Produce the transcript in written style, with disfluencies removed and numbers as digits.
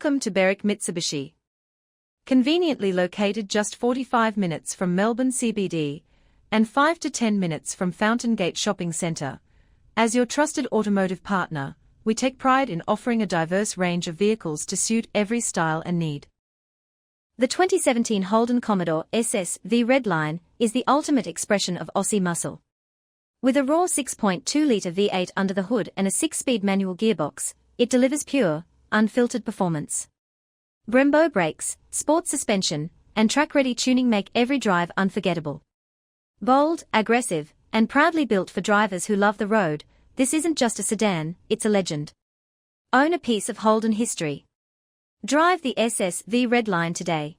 Welcome to Berwick Mitsubishi. Conveniently located just 45 minutes from Melbourne CBD and 5 to 10 minutes from Fountain Gate Shopping Centre, as your trusted automotive partner, we take pride in offering a diverse range of vehicles to suit every style and need. The 2017 Holden Commodore SS-V Redline is the ultimate expression of Aussie muscle. With a raw 6.2-litre V8 under the hood and a 6-speed manual gearbox, it delivers pure, unfiltered performance. Brembo brakes, sports suspension, and track-ready tuning make every drive unforgettable. Bold, aggressive, and proudly built for drivers who love the road, this isn't just a sedan, it's a legend. Own a piece of Holden history. Drive the SS-V Redline today.